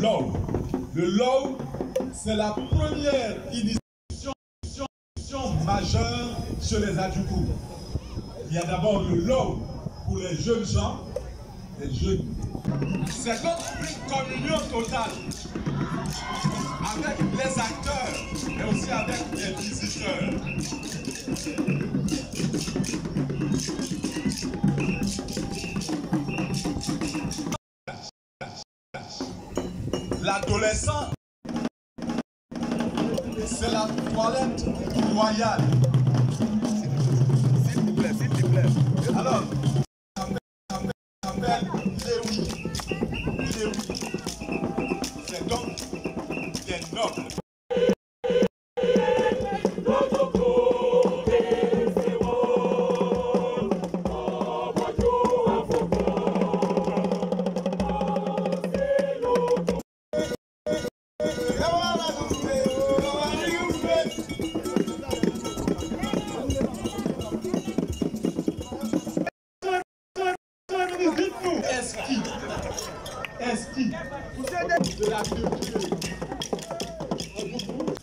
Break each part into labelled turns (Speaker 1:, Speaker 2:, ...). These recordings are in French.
Speaker 1: LOW. Le LOW, c'est la première initiation majeure chez les Adjoukou. Il y a d'abord le LOW pour les jeunes gens, les jeunes. C'est donc une communion totale avec les acteurs, mais aussi avec les visiteurs. L'adolescent, c'est la toilette royale. S'il vous plaît, s'il vous plaît. Alors, s'appelle Léwi. C'est donc des nobles.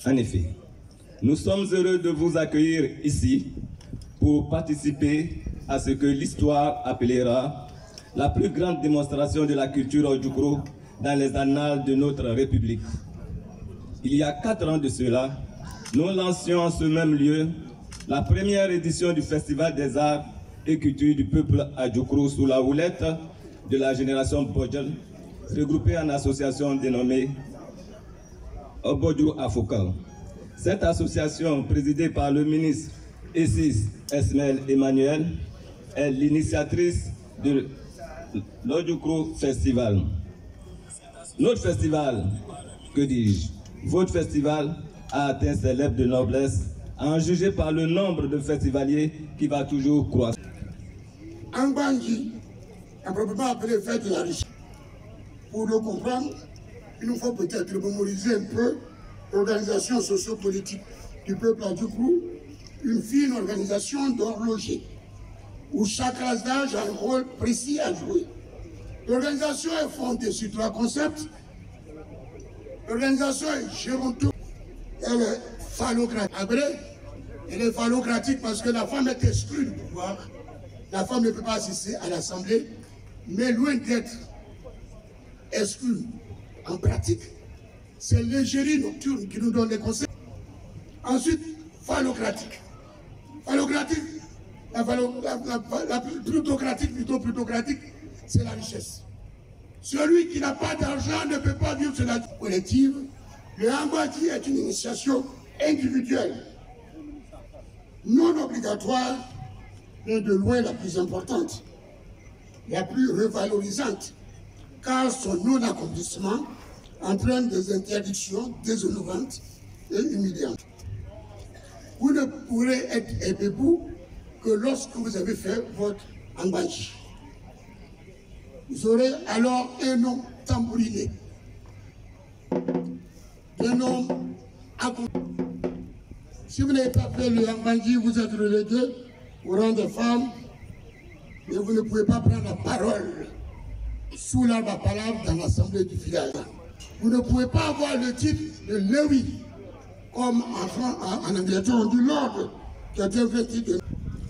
Speaker 2: En effet, nous sommes heureux de vous accueillir ici pour participer à ce que l'histoire appellera la plus grande démonstration de la culture Ojukro dans les annales de notre République. Il y a 4 ans de cela, nous lancions en ce même lieu la première édition du Festival des Arts et Culture du peuple Adjoukro sous la houlette de la génération Bodjel, regroupée en association dénommée Obodjou Afokal. Cette association, présidée par le ministre Essis Esmel Emmanuel, est l'initiatrice de l'Odjoukro Festival. Notre festival, que dis-je, votre festival a atteint ses lèvres de noblesse, à en juger par le nombre de festivaliers qui va toujours croître.
Speaker 3: Angbanji, a probablement appelé fête de la richesse. Pour le comprendre, il nous faut peut-être mémoriser un peu l'organisation socio-politique du peuple Adjoukrou, une fine organisation d'horloger, où chaque classe d'âge a un rôle précis à jouer. L'organisation est fondée sur 3 concepts. L'organisation est géronto, elle est phallocratique. Après, elle est phallocratique parce que la femme est exclue du pouvoir. La femme ne peut pas assister à l'Assemblée, mais loin d'être exclue en pratique, c'est l'égérie nocturne qui nous donne les conseils. Ensuite, phallocratique. Phallocratique, la plutocratique, c'est la richesse. Celui qui n'a pas d'argent ne peut pas vivre sur la collective. Le Angbanji est une initiation individuelle, non obligatoire, mais de loin la plus importante, la plus revalorisante, car son non-accomplissement entraîne des interdictions déshonorantes et humiliantes. Vous ne pourrez être ébébou que lorsque vous avez fait votre Angbanji. Vous aurez alors un nom tambouriné, un nom accompli. Si vous n'avez pas fait le Angbanji, vous êtes relégué au rang des femmes, mais vous ne pouvez pas prendre la parole sous l'arbre à palabre dans l'assemblée du village. Vous ne pouvez pas avoir le titre de Léwi, comme en Angleterre on dit l'ordre, qui a été inventé de...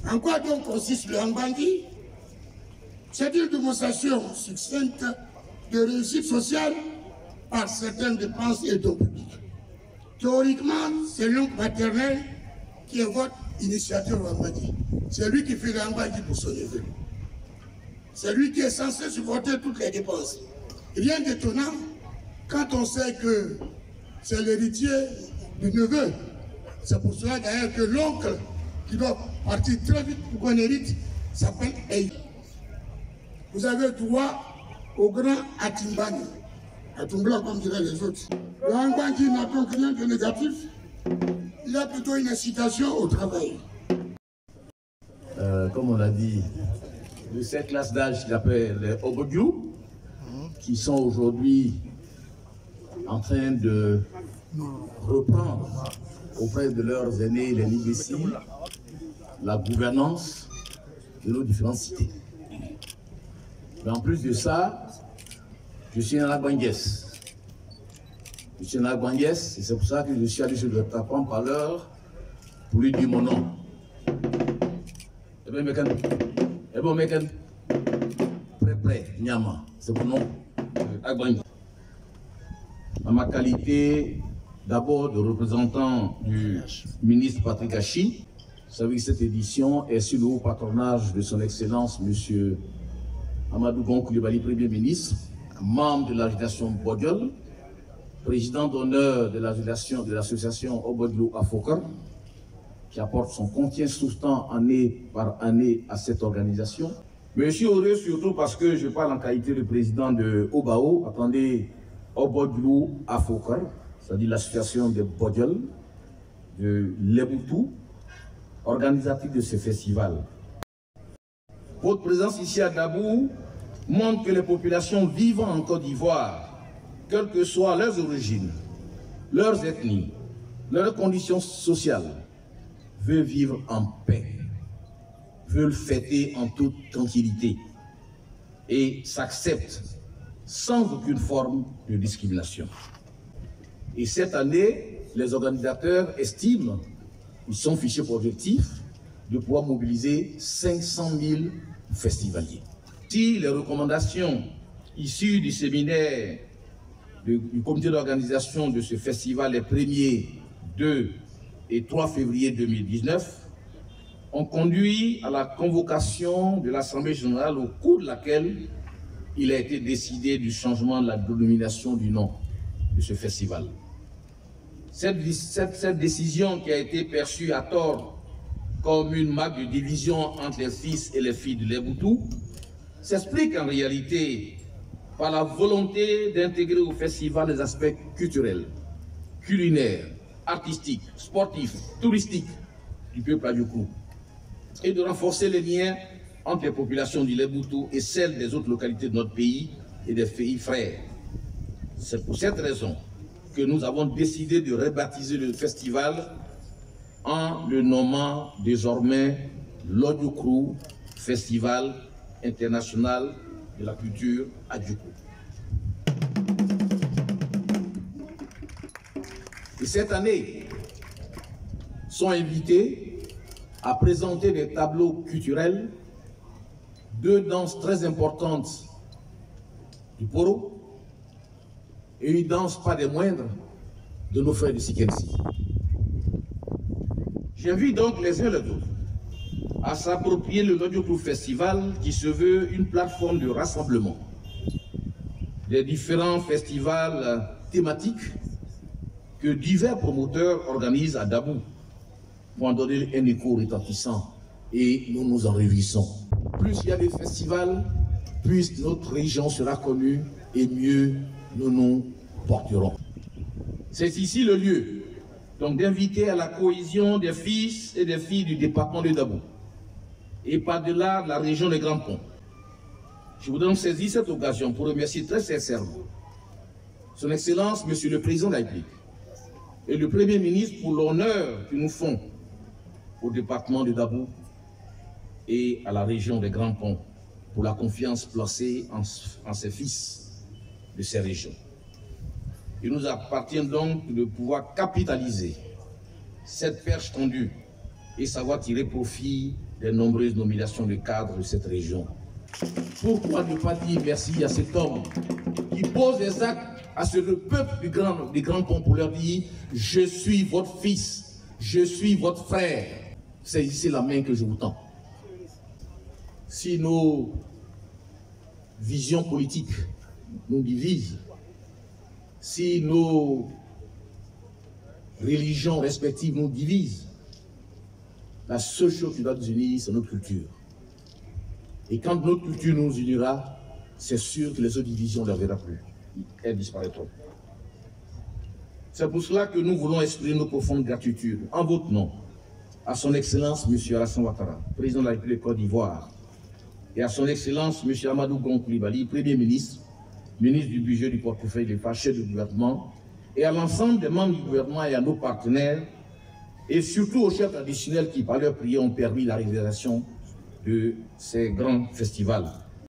Speaker 3: En quoi donc consiste le Angbanji? C'est une démonstration succincte de réussite sociale par certaines dépenses et dons publics. Théoriquement, c'est l'oncle maternel qui est votre initiateur au Angbanji. C'est lui qui fait le Angbanji pour son neveu. C'est lui qui est censé supporter toutes les dépenses. Rien d'étonnant quand on sait que c'est l'héritier du neveu. C'est pour cela d'ailleurs que l'oncle, qui doit partir très vite pour qu'on hérite, s'appelle Eï. Vous avez droit au grand Atimbani, Atumbla comme diraient les autres. Le Angbanji n'a donc rien de négatif, il a plutôt une incitation au travail.
Speaker 4: Comme on l'a dit, de cette classe d'âge qu'il appelle les Obodjou, qui sont aujourd'hui en train de reprendre auprès de leurs aînés, les Nibessi, la gouvernance de nos différentes cités. Mais en plus de ça, je suis un Angbanjès. M. Nagbanguès, et c'est pour ça que je suis allé sur le tapant par l'heure pour lui dire mon nom. Eh bien, Mekan, prêt, Nyama, c'est mon nom, Nagbanguès. En ma qualité d'abord de représentant du ministre Patrick Achi, vous savez que cette édition est sous le haut patronage de son Excellence, M. Amadou Gon Coulibaly, Premier ministre, membre de l'agitation Bodiol, président d'honneur de l'association Obodlou Afokar, qui apporte son contient soustant année par année à cette organisation. Mais je suis heureux surtout parce que je parle en qualité de président de Obao, attendez, Obodlou Afokar, c'est-à-dire l'association de Bodiol, de Leboutou, organisatrice de ce festival. Votre présence ici à Dabou montre que les populations vivant en Côte d'Ivoire, quelles que soient leurs origines, leurs ethnies, leurs conditions sociales, veulent vivre en paix, veulent fêter en toute tranquillité et s'acceptent sans aucune forme de discrimination. Et cette année, les organisateurs estiment, ils sont fichés pour objectif, de pouvoir mobiliser 500 000 festivaliers. Si les recommandations issues du séminaire du comité d'organisation de ce festival les 1er, 2 et 3 février 2019 ont conduit à la convocation de l'Assemblée générale au cours de laquelle il a été décidé du changement de la dénomination du nom de ce festival. Cette décision qui a été perçue à tort comme une marque de division entre les fils et les filles de l'Eboutou s'explique en réalité par la volonté d'intégrer au festival les aspects culturels, culinaires, artistiques, sportifs, touristiques du peuple adjoukou et de renforcer les liens entre les populations du Leboutou et celles des autres localités de notre pays et des pays frères. C'est pour cette raison que nous avons décidé de rebaptiser le festival en le nommant désormais l'Odjokrou Festival international de la culture adjoukou. Et cette année, sont invités à présenter des tableaux culturels, 2 danses très importantes du Poro et une danse pas des moindres de nos frères de Sikensi. J'invite donc les uns et les autres à s'approprier le Lodjokrou Festival qui se veut une plateforme de rassemblement des différents festivals thématiques que divers promoteurs organisent à Dabou pour en donner un écho retentissant et nous nous en réjouissons. Plus il y a des festivals, plus notre région sera connue et mieux nous nous porterons. C'est ici le lieu donc d'inviter à la cohésion des fils et des filles du département de Dabou et par-delà la région des Grands Ponts. Je voudrais donc saisir cette occasion pour remercier très sincèrement Son Excellence, Monsieur le Président de la République et le Premier ministre pour l'honneur qu'ils nous font au département de Dabou et à la région des Grands Ponts pour la confiance placée en ces fils de ces régions. Il nous appartient donc de pouvoir capitaliser cette perche tendue et savoir tirer profit des nombreuses nominations de cadres de cette région. Pourquoi ne pas dire merci à cet homme qui pose des actes à ce peuple des Grands Ponts pour leur dire « Je suis votre fils, je suis votre frère ». Saisissez la main que je vous tends. Si nos visions politiques nous divisent, si nos religions respectives nous divisent, la seule chose qui doit nous unir, c'est notre culture. Et quand notre culture nous unira, c'est sûr que les autres divisions ne la verront plus. Elles disparaîtront. C'est pour cela que nous voulons exprimer nos profondes gratitudes, en votre nom, à son Excellence M. Alassane Ouattara, président de la République de Côte d'Ivoire, et à son Excellence M. Amadou Gon Coulibaly, Premier ministre, ministre du budget du portefeuille des chefs de gouvernement, et à l'ensemble des membres du gouvernement et à nos partenaires, et surtout aux chefs traditionnels qui, par leur prière, ont permis la réalisation de ces grands festivals.